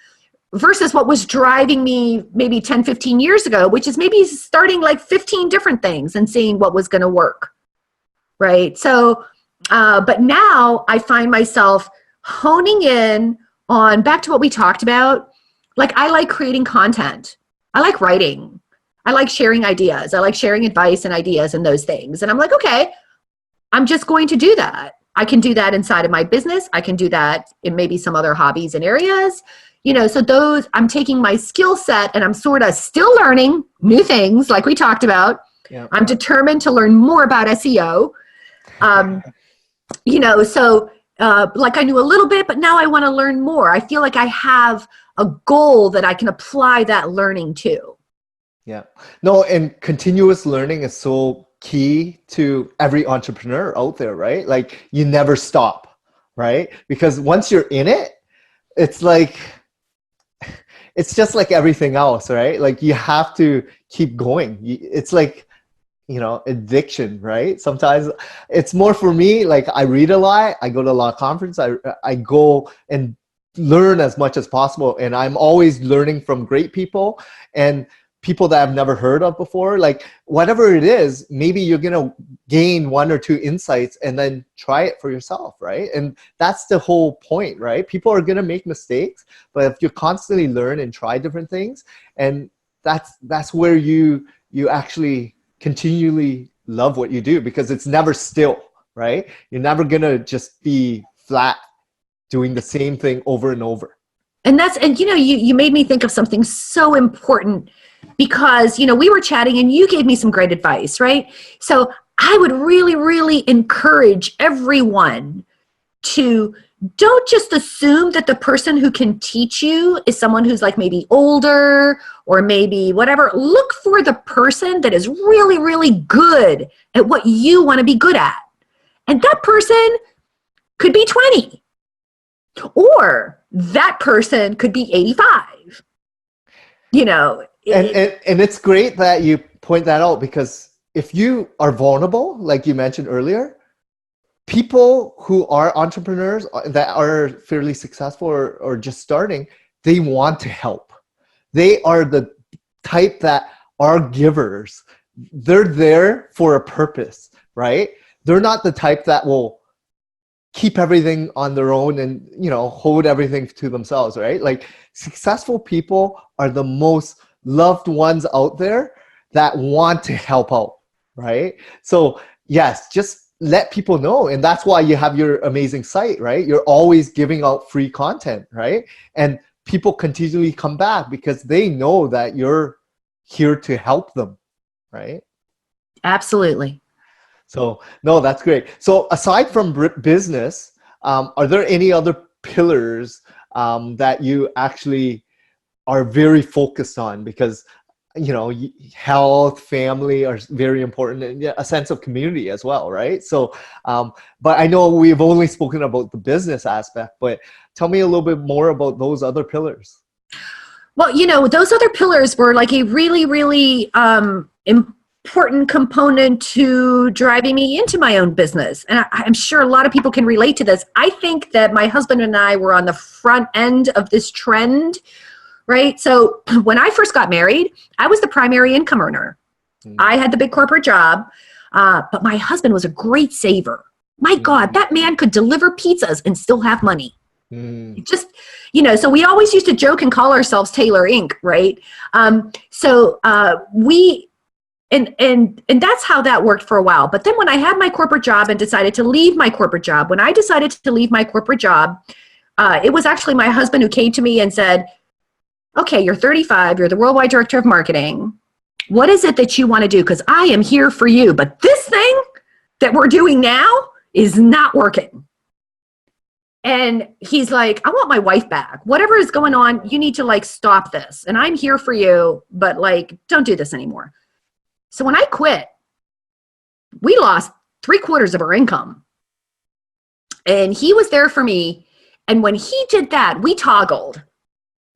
Versus what was driving me maybe 10, 15 years ago, which is maybe starting like 15 different things and seeing what was gonna work, right? So, but now I find myself honing in on back to what we talked about. Like, I like creating content. I like writing. I like sharing ideas. I like sharing advice and ideas and those things. And I'm like, okay, I'm just going to do that. I can do that inside of my business. I can do that in maybe some other hobbies and areas. So those, I'm taking my skill set and I'm sort of still learning new things like we talked about. Yeah. I'm determined to learn more about SEO. Um, so like I knew a little bit, but now I want to learn more. I feel like I have a goal that I can apply that learning to. Yeah. No, and continuous learning is so key to every entrepreneur out there, right? Like you never stop, right? Because once you're in it, it's like it's just like everything else, right? Like you have to keep going. It's like, addiction, right? Sometimes it's more for me, like I read a lot, I go to a lot of conferences, I go and learn as much as possible. And I'm always learning from great people and people that I've never heard of before. Like whatever it is, maybe you're gonna gain one or two insights and then try it for yourself, right? And that's the whole point, right? People are gonna make mistakes, but if you constantly learn and try different things, and that's where you actually continually love what you do, because it's never still, right? You're never gonna just be flat doing the same thing over and over. And you made me think of something so important because, we were chatting and you gave me some great advice, right? So I would really, really encourage everyone to don't just assume that the person who can teach you is someone who's like maybe older or maybe whatever. Look for the person that is really, really good at what you want to be good at. And that person could be 20, or that person could be 85. And it's great that you point that out, because if you are vulnerable, like you mentioned earlier, people who are entrepreneurs that are fairly successful or just starting, they want to help. They are the type that are givers. They're there for a purpose, right? They're not the type that will keep everything on their own and hold everything to themselves, right? Like successful people are the most loved ones out there that want to help out, right? So yes, just let people know. And that's why you have your amazing site, right? You're always giving out free content, right? And people continually come back because they know that you're here to help them, right? Absolutely. So no, that's great. So aside from business, are there any other pillars that you actually are very focused on? Because health, family are very important, and yeah, a sense of community as well, right? So but I know we've only spoken about the business aspect, but tell me a little bit more about those other pillars. Well, those other pillars were like a really, really important component to driving me into my own business. And I'm sure a lot of people can relate to this. I think that my husband and I were on the front end of this trend, right? So when I first got married, I was the primary income earner. I had the big corporate job, but my husband was a great saver. My God, that man could deliver pizzas and still have money. Just, so we always used to joke and call ourselves Taylor Inc., right? And that's how that worked for a while. But then when I had my corporate job and decided to leave my corporate job, it was actually my husband who came to me and said, okay, you're 35, you're the worldwide director of marketing. What is it that you want to do? Because I am here for you. But this thing that we're doing now is not working. And he's like, I want my wife back. Whatever is going on, you need to stop this. And I'm here for you, but don't do this anymore. So when I quit, we lost 3/4 of our income. And he was there for me. And when he did that, we toggled,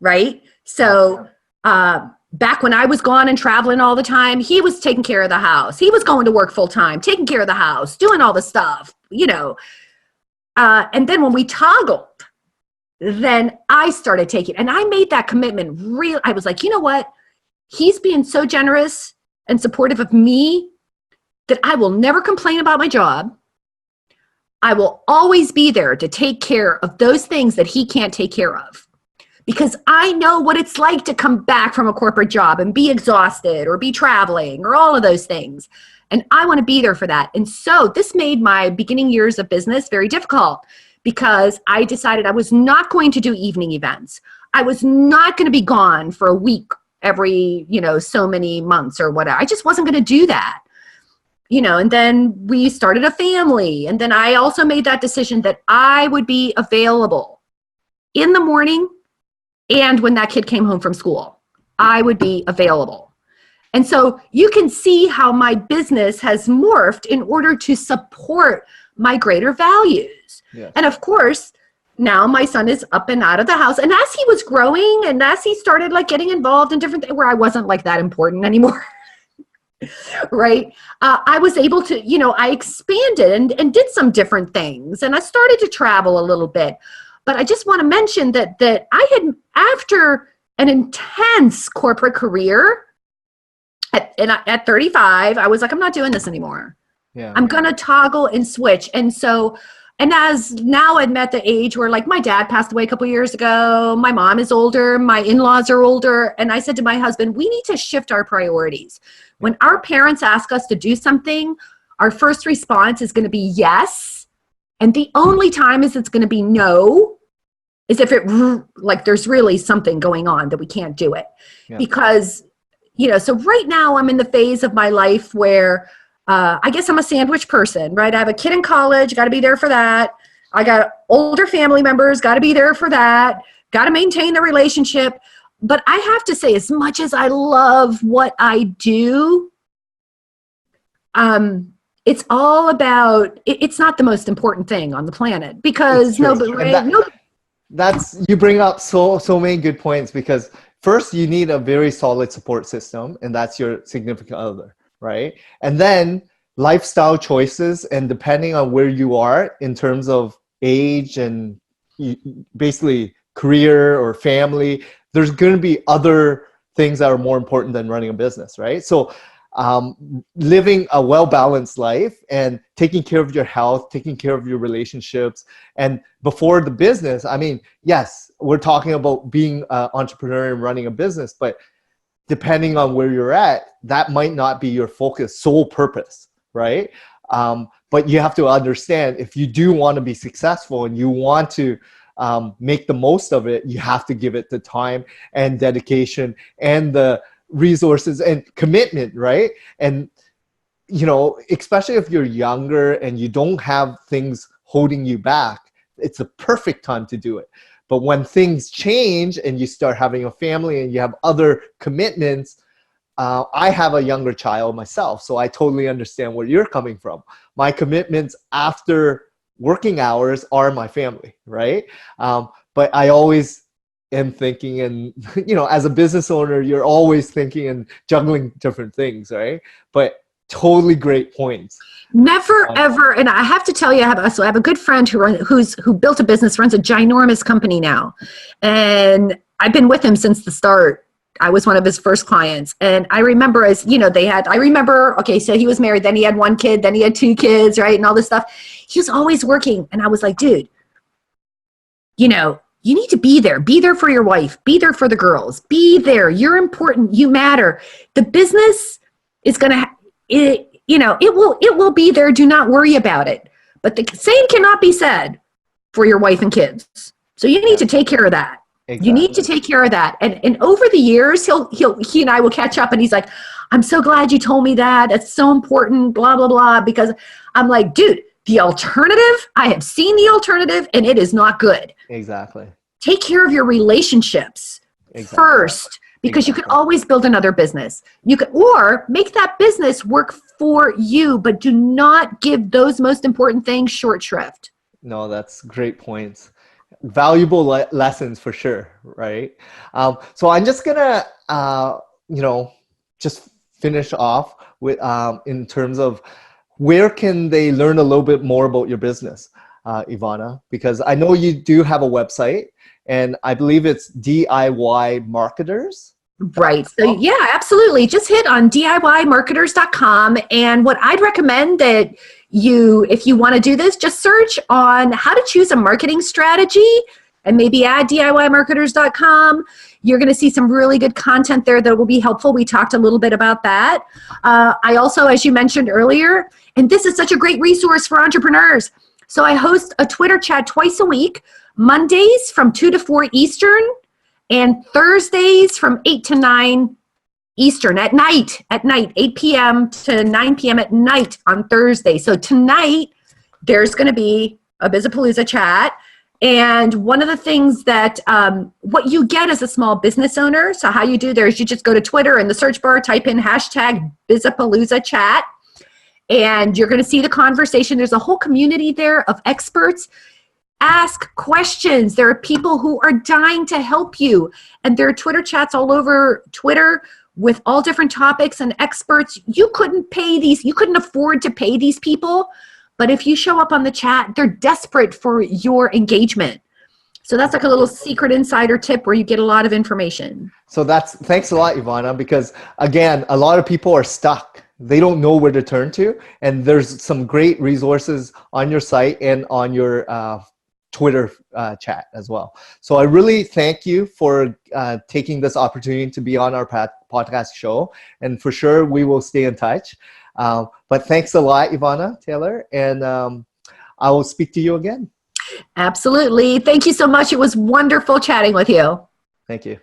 right? So back when I was gone and traveling all the time, he was taking care of the house. He was going to work full time, taking care of the house, doing all the stuff, and then when we toggled, then I started taking, and I made that commitment real. I was like, you know what? He's being so generous and supportive of me that I will never complain about my job. I will always be there to take care of those things that he can't take care of. Because I know what it's like to come back from a corporate job and be exhausted or be traveling or all of those things. And I want to be there for that. And so this made my beginning years of business very difficult because I decided I was not going to do evening events. I was not going to be gone for a week every, so many months or whatever. I just wasn't going to do that. And then we started a family. And then I also made that decision that I would be available in the morning and when that kid came home from school, I would be available. And so you can see how my business has morphed in order to support my greater values. Yes. And of course, now my son is up and out of the house. And as he was growing and as he started getting involved in different things where I wasn't that important anymore, right? I was able to, I expanded and did some different things. And I started to travel a little bit. But I just want to mention that I had, after an intense corporate career, at 35, I was like, I'm not doing this anymore. Yeah. I'm going to toggle and switch. And so, and as now I'm at the age where my dad passed away a couple of years ago, my mom is older, my in-laws are older. And I said to my husband, we need to shift our priorities. When our parents ask us to do something, our first response is going to be yes. And the only time it's going to be no is if there's really something going on that we can't do it. Yeah. Because, so right now I'm in the phase of my life where I guess I'm a sandwich person, right? I have a kid in college, got to be there for that. I got older family members, got to be there for that. Got to maintain the relationship. But I have to say, as much as I love what I do, it's all about, it's not the most important thing on the planet because that's, you bring up so many good points, because first you need a very solid support system, and that's your significant other, right? And then lifestyle choices, and depending on where you are in terms of age and basically career or family, there's going to be other things that are more important than running a business, right? So living a well-balanced life and taking care of your health, taking care of your relationships. And before the business, I mean, yes, we're talking about being an entrepreneur and running a business, but depending on where you're at, that might not be your focus, sole purpose, right? But you have to understand, if you do want to be successful and you want to make the most of it, you have to give it the time and dedication and the resources and commitment, right? And you know, especially if you're younger and you don't have things holding you back, it's a perfect time to do it. But when things change and you start having a family and you have other commitments, I have a younger child myself, so I totally understand where you're coming from. My commitments after working hours are my family, right? But I always am thinking, and you know, as a business owner, you're always thinking and juggling different things, right? But totally great points. Never ever, and I have to tell you, I have a good friend who built a business, runs a ginormous company now, and I've been with him since the start. I was one of his first clients, and I remember, as you know, okay, so he was married, then he had one kid, then he had two kids, right, and all this stuff. He was always working, and I was like, dude, you know, you need to be there for your wife, be there for the girls, be there. You're important, you matter. The business is gonna, it will be there. Do not worry about it. But the same cannot be said for your wife and kids. So you need to take care of that. Exactly. You need to take care of that. And over the years, he and I will catch up, and he's like, I'm so glad you told me that. That's so important, blah, blah, blah. Because I'm like, dude, the alternative, I have seen the alternative, and it is not good. Exactly. Take care of your relationships first, because you can always build another business. You can, or make that business work for you, but do not give those most important things short shrift. No, that's great points. Valuable lessons for sure, right? So I'm just gonna, just finish off with in terms of where can they learn a little bit more about your business, Ivana? Because I know you do have a website, and I believe it's DIY Marketers. Right. So yeah, absolutely. Just hit on DIYmarketers.com. And what I'd recommend that if you want to do this, just search on how to choose a marketing strategy and maybe add DIYmarketers.com. You're going to see some really good content there that will be helpful. We talked a little bit about that. I also, as you mentioned earlier, and this is such a great resource for entrepreneurs. So I host a Twitter chat twice a week, Mondays from 2 to 4 Eastern, and Thursdays from 8 to 9 Eastern at night, 8 p.m. to 9 p.m. at night on Thursday. So tonight, there's going to be a Bizapalooza chat. And one of the things that, what you get as a small business owner, so how you do there is you just go to Twitter, in the search bar, type in hashtag Bizapalooza chat, and you're going to see the conversation. There's a whole community there of experts. Ask questions. There are people who are dying to help you. And there are Twitter chats all over Twitter with all different topics and experts. You couldn't afford to pay these people. But if you show up on the chat, they're desperate for your engagement. So that's like a little secret insider tip where you get a lot of information. So thanks a lot, Ivana, because again, a lot of people are stuck. They don't know where to turn to. And there's some great resources on your site and on your Twitter chat as well. So I really thank you for taking this opportunity to be on our podcast show. And for sure, we will stay in touch. But thanks a lot, Ivana Taylor. And I will speak to you again. Absolutely. Thank you so much. It was wonderful chatting with you. Thank you.